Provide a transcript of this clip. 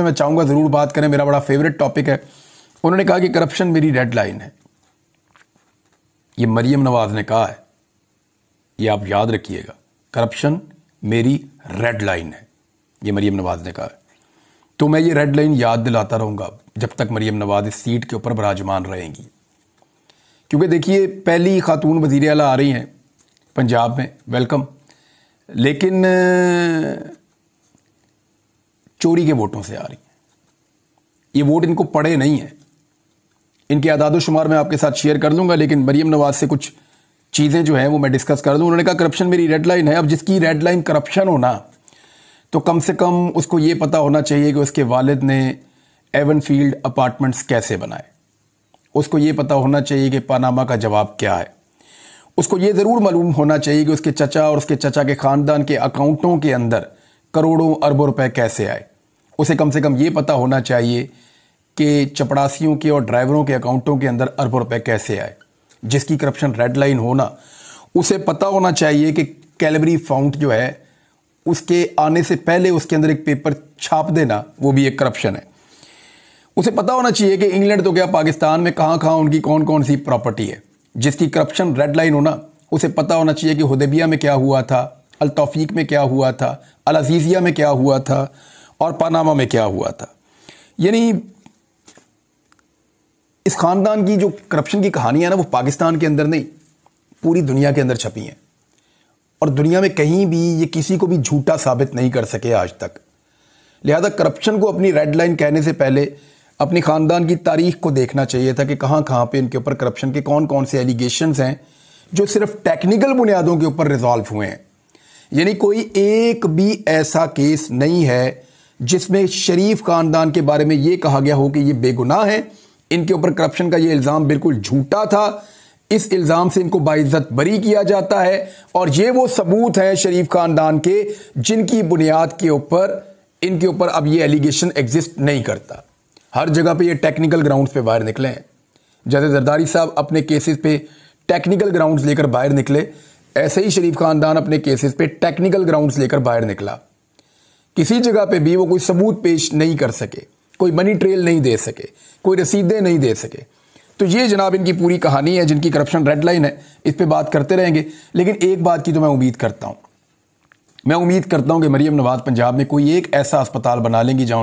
میں چاہوں گا ضرور بات کریں، میرا بڑا فیوریٹ ٹاپک ہے۔ انہوں نے کہا کہ کرپشن میری ریڈ لائن ہے۔ یہ مریم نواز نے کہا ہے، یہ آپ یاد رکھیے گا، کرپشن میری ریڈ لائن ہے، یہ مریم نواز نے کہا ہے۔ تو میں یہ ریڈ لائن یاد دلاتا رہوں گا جب تک مریم نواز اس سیٹ کے اوپر براجمان رہیں گی، کیونکہ دیکھیے پہلی خاتون وزیر اعلیٰ آ رہی ہیں پنجاب میں، ویلکم، لیکن چوری کے ووٹوں سے آ رہی ہیں۔ یہ ووٹ ان کو پڑے نہیں ہیں، ان کے اعداد و شمار میں آپ کے ساتھ شیئر کر لوں گا، لیکن مریم نواز سے کچھ چیزیں جو ہیں وہ میں ڈسکس کر دوں۔ انہوں نے کہا کرپشن میری ریڈ لائن ہے۔ اب جس کی ریڈ لائن کرپشن ہونا، تو کم سے کم اس کو یہ پتا ہونا چاہیے کہ اس کے والد نے ایون فیلڈ اپارٹمنٹس کیسے بنائے، اس کو یہ پتا ہونا چاہیے کہ پاناما کا جواب کیا ہے، اس کو یہ ضرور معلوم ہونا چاہیے کہ اس کے چچا اور اس کے چچا کے خاندان کے اکاؤنٹوں کے اندر کروڑوں اربوں روپے کیسے آئے، اسے کم سے کم یہ پتا ہونا چاہیے کہ چپڑاسیوں کے اور ڈرائیوروں کے اکاؤنٹوں کے اندر اربوں روپے کیسے آئے۔ جس کی کرپشن ریڈ لائن ہونا، اسے پتا ہونا چاہیے کہ کیلبری فاؤنٹ جو ہے اس کے آنے سے پہلے اس کے اندر ایک پیپر چھاپ دینا، وہ بھی ایک کرپشن ہے۔ اسے پتا ہونا چاہیے کہ انگلینڈ تو کیا پاکستان میں کہاں کہاں ان کی کون کون سی پراپرٹی ہے۔ جس کی کرپشن ریڈ لائن ہونا، اسے پتا ہونا چاہیے کہ حدیبیہ میں کیا ہوا تھا، التوفیق میں کیا ہوا تھا، العزیزیہ میں کیا ہوا تھا، اور پاناما میں کیا ہوا تھا۔ یعنی اس خاندان کی جو کرپشن کی کہانی ہے نا، وہ پاکستان کے اندر نہیں، پوری دنیا کے اندر چھپی ہیں، اور دنیا میں کہیں بھی یہ کسی کو بھی جھوٹا ثابت نہیں کر سکے آج تک۔ لہذا کرپشن کو اپنی ریڈ لائن کہنے سے پہلے اپنی خاندان کی تاریخ کو دیکھنا چاہیے تھا کہ کہاں کہاں پہ ان کے اوپر کرپشن کے کون کون سے ایلیگیشنز ہیں جو صرف ٹیکنیکل بنیادوں کے اوپر ریزالو ہوئے ہیں۔ یعنی کوئی ایک بھی ایسا کیس نہیں ہے جس میں شریف خاندان کے بارے میں یہ کہا گیا ہو کہ یہ بے گناہ ہیں، ان کے اوپر کرپشن کا یہ الزام بالکل جھوٹا تھا، اس الزام سے ان کو باعزت بری کیا جاتا ہے، اور یہ وہ ثبوت ہیں شریف خاندان کے جن کی بنیاد کے اوپر ان کے اوپر اب یہ ایلیگیشن ایگزسٹ نہیں کرتا۔ ہر جگہ پہ یہ ٹیکنیکل گراؤنڈز پہ باہر نکلے ہیں۔ جیسے زرداری صاحب اپنے کیسز پہ ٹیکنیکل گراؤنڈز لے کر باہر نکلے، ایسے ہی شریف خاندان اپنے کیسز پہ ٹیکنیکل گراؤنڈز لے کر باہر نکلا۔ کسی جگہ پہ بھی وہ کوئی ثبوت پیش نہیں کر سکے، کوئی منی ٹریل نہیں دے سکے، کوئی رسیدیں نہیں دے سکے۔ تو یہ جناب ان کی پوری کہانی ہے، جن کی کرپشن ریڈ لائن ہے۔ اس پہ بات کرتے رہیں گے، لیکن ایک بات کی تو میں امید کرتا ہوں کہ مریم نواز پنجاب میں کوئی ایک ایسا اسپتال بنا لیں گی جہاں